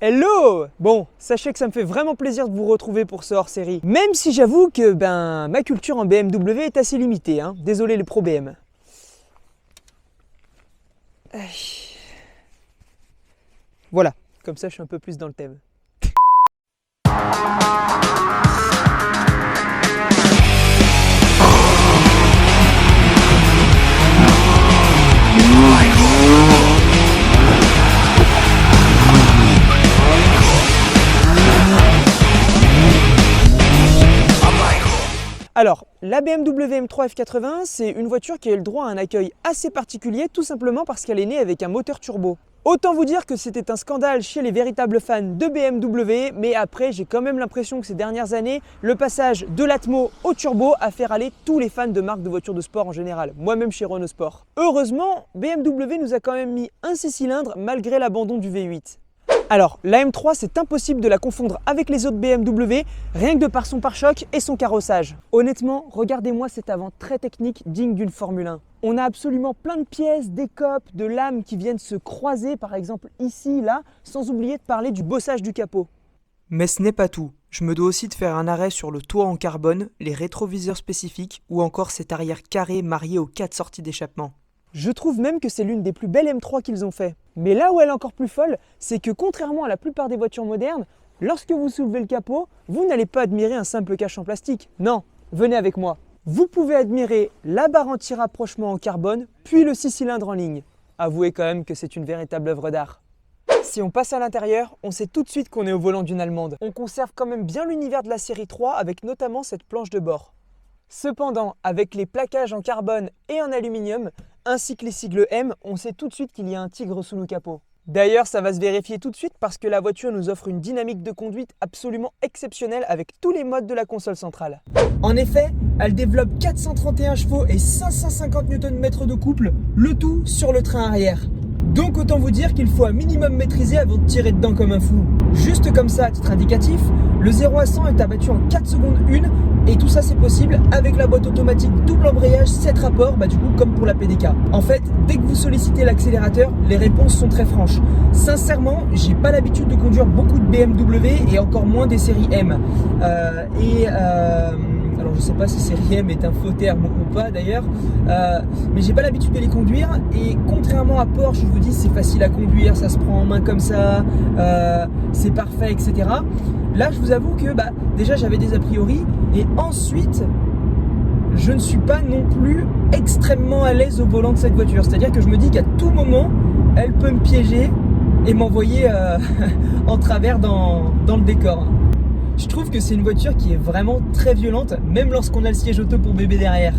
Hello! Bon, sachez que ça me fait vraiment plaisir de vous retrouver pour ce hors-série. Même si j'avoue que ma culture en BMW est assez limitée, hein. Désolé les pro BM. Voilà, comme ça je suis un peu plus dans le thème. Alors, la BMW M3 F80, c'est une voiture qui a eu le droit à un accueil assez particulier, tout simplement parce qu'elle est née avec un moteur turbo. Autant vous dire que c'était un scandale chez les véritables fans de BMW, mais après j'ai quand même l'impression que ces dernières années, le passage de l'Atmo au turbo a fait râler tous les fans de marques de voitures de sport en général, moi-même chez Renault Sport. Heureusement, BMW nous a quand même mis un 6 cylindres malgré l'abandon du V8. Alors, la M3, c'est impossible de la confondre avec les autres BMW, rien que de par son pare-choc et son carrossage. Honnêtement, regardez-moi cet avant très technique digne d'une Formule 1. On a absolument plein de pièces, d'écopes, de lames qui viennent se croiser, par exemple ici, là, sans oublier de parler du bossage du capot. Mais ce n'est pas tout. Je me dois aussi de faire un arrêt sur le toit en carbone, les rétroviseurs spécifiques ou encore cet arrière carré marié aux 4 sorties d'échappement. Je trouve même que c'est l'une des plus belles M3 qu'ils ont fait. Mais là où elle est encore plus folle, c'est que contrairement à la plupart des voitures modernes, lorsque vous soulevez le capot, vous n'allez pas admirer un simple cache en plastique. Non, venez avec moi. Vous pouvez admirer la barre anti-rapprochement en carbone, puis le 6 cylindres en ligne. Avouez quand même que c'est une véritable œuvre d'art. Si on passe à l'intérieur, on sait tout de suite qu'on est au volant d'une Allemande. On conserve quand même bien l'univers de la série 3 avec notamment cette planche de bord. Cependant, avec les plaquages en carbone et en aluminium, ainsi que les sigles M, on sait tout de suite qu'il y a un tigre sous le capot. D'ailleurs, ça va se vérifier tout de suite parce que la voiture nous offre une dynamique de conduite absolument exceptionnelle avec tous les modes de la console centrale. En effet, elle développe 431 chevaux et 550 Nm de couple, le tout sur le train arrière. Donc autant vous dire qu'il faut un minimum maîtriser avant de tirer dedans comme un fou. Juste comme ça, à titre indicatif, le 0 à 100 est abattu en 4 secondes 1 et tout ça c'est possible avec la boîte automatique double embrayage 7 rapports, du coup comme pour la PDK. En fait, dès que vous sollicitez l'accélérateur, les réponses sont très franches. Sincèrement, j'ai pas l'habitude de conduire beaucoup de BMW et encore moins des séries M. Alors je sais pas si série M est un faux terme ou pas d'ailleurs, mais j'ai pas l'habitude de les conduire et contrairement à Porsche, je vous dis c'est facile à conduire, ça se prend en main comme ça, c'est parfait, etc. Là je vous avoue que déjà j'avais des a priori et ensuite je ne suis pas non plus extrêmement à l'aise au volant de cette voiture, c'est-à-dire que je me dis qu'à tout moment elle peut me piéger et m'envoyer en travers dans le décor. Je trouve que c'est une voiture qui est vraiment très violente, même lorsqu'on a le siège auto pour bébé derrière.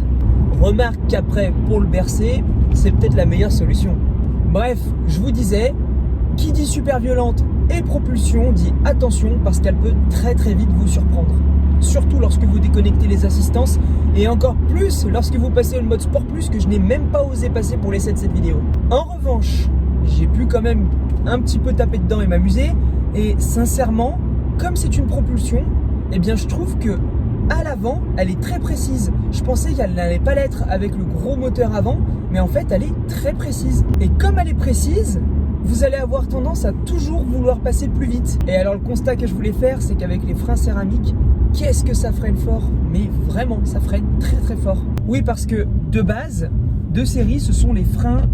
Remarque qu'après, pour le bercer, c'est peut-être la meilleure solution. Bref, je vous disais, qui dit super violente et propulsion dit attention parce qu'elle peut très vite vous surprendre. Surtout lorsque vous déconnectez les assistances et encore plus lorsque vous passez au mode Sport Plus que je n'ai même pas osé passer pour l'essai de cette vidéo. En revanche, j'ai pu quand même un petit peu taper dedans et m'amuser et sincèrement, comme c'est une propulsion, eh bien je trouve que à l'avant, elle est très précise. Je pensais qu'elle n'allait pas l'être avec le gros moteur avant, mais en fait, elle est très précise. Et comme elle est précise, vous allez avoir tendance à toujours vouloir passer plus vite. Et alors le constat que je voulais faire, c'est qu'avec les freins céramiques, qu'est-ce que ça freine fort? Mais vraiment, ça freine très fort. Oui, parce que de base, de série, ce sont les freins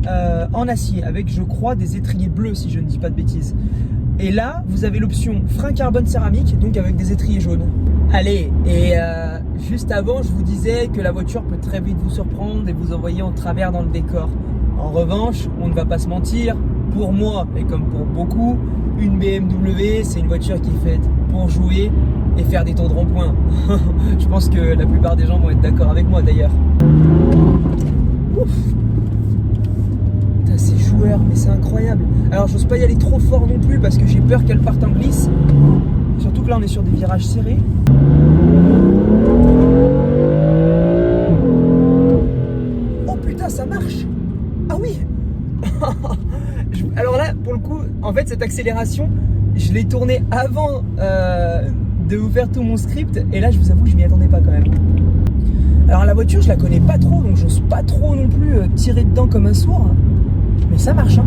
en acier, avec je crois des étriers bleus si je ne dis pas de bêtises. Et là, vous avez l'option frein carbone céramique, donc avec des étriers jaunes. Allez, et juste avant, je vous disais que la voiture peut très vite vous surprendre et vous envoyer en travers dans le décor. En revanche, on ne va pas se mentir, pour moi, et comme pour beaucoup, une BMW, c'est une voiture qui est faite pour jouer et faire des tours de rond-point. Je pense que la plupart des gens vont être d'accord avec moi d'ailleurs. Ouf. C'est joueur, mais c'est incroyable. Alors j'ose pas y aller trop fort non plus parce que j'ai peur qu'elle parte en glisse. Surtout que là on est sur des virages serrés. Oh putain, ça marche. Ah oui. Alors là pour le coup, en fait cette accélération, je l'ai tournée avant de vous faire tout mon script. Et là je vous avoue que je m'y attendais pas quand même. Alors la voiture je la connais pas trop, donc j'ose pas trop non plus tirer dedans comme un sourd. Mais ça marche, hein.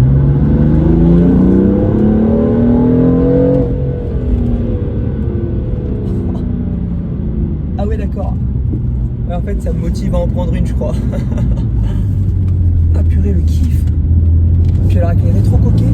en fait, ça me motive à en prendre une, je crois. Ah purée, le kiff. Puis alors avec les rétro-coquets.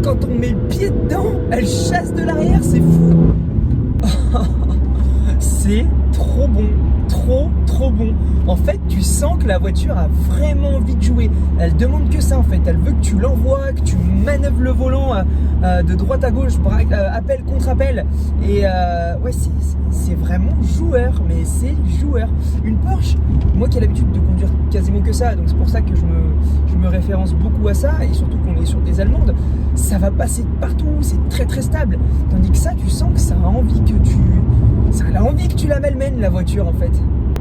Quand on met le pied dedans, elle chasse de l'arrière, c'est fou. C'est trop bon, trop bon. En fait, tu sens que la voiture a vraiment envie de jouer. Elle demande que ça en fait. Elle veut que tu l'envoies, que tu manœuvres le volant de droite à gauche, appel contre appel. Et ouais, c'est vraiment joueur, mais c'est joueur. Une Porsche, moi qui ai l'habitude de conduire quasiment que ça, donc c'est pour ça que je me référence beaucoup à ça, et surtout qu'on est sur des Allemandes, ça va passer partout, c'est très stable. Tandis que ça, tu sens que ça a envie que tu la malmènes, la voiture en fait.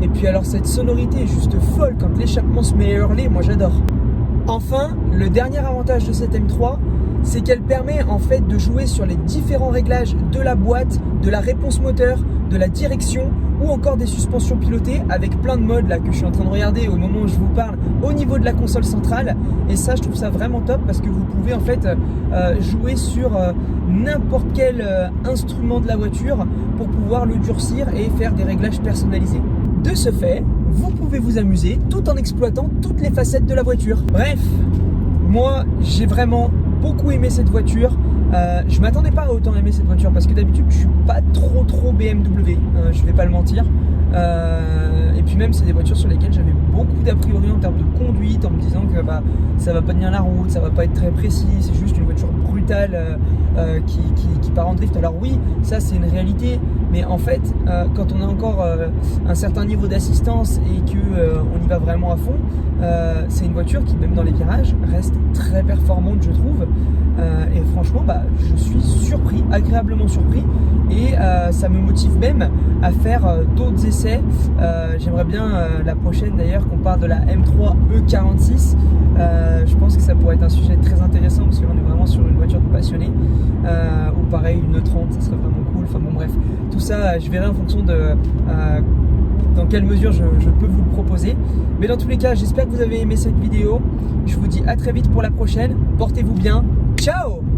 Et puis alors cette sonorité est juste folle quand l'échappement se met à hurler, moi j'adore. Enfin, le dernier avantage de cette M3, c'est qu'elle permet en fait de jouer sur les différents réglages de la boîte, de la réponse moteur, de la direction ou encore des suspensions pilotées avec plein de modes là que je suis en train de regarder au moment où je vous parle au niveau de la console centrale. Et ça, je trouve ça vraiment top parce que vous pouvez en fait jouer sur n'importe quel instrument de la voiture pour pouvoir le durcir et faire des réglages personnalisés. De ce fait, vous pouvez vous amuser tout en exploitant toutes les facettes de la voiture. Bref, moi j'ai vraiment beaucoup aimé cette voiture. Je m'attendais pas à autant aimer cette voiture parce que d'habitude je suis pas trop BMW, je vais pas le mentir. Et puis même c'est des voitures sur lesquelles j'avais beaucoup d'a priori en termes de conduite, en me disant que ça va pas tenir la route, ça va pas être très précis, c'est juste une voiture brutale qui part en drift. Alors oui, ça c'est une réalité, mais en fait quand on a encore un certain niveau d'assistance et que on y va vraiment à fond, c'est une voiture qui même dans les virages reste très performante, je trouve. Et franchement je suis surpris, agréablement surpris, et ça me motive même à faire d'autres essais. J'aimerais bien la prochaine d'ailleurs qu'on parle de la M3 E46. Je pense que ça pourrait être un sujet très intéressant parce qu'on est vraiment sur une voiture de passionné, ou pareil une E30, ça serait vraiment cool. Enfin bon bref, tout ça je verrai en fonction de dans quelle mesure je peux vous le proposer. Mais dans tous les cas, j'espère que vous avez aimé cette vidéo. Je vous dis à très vite pour la prochaine. Portez-vous bien. Ciao!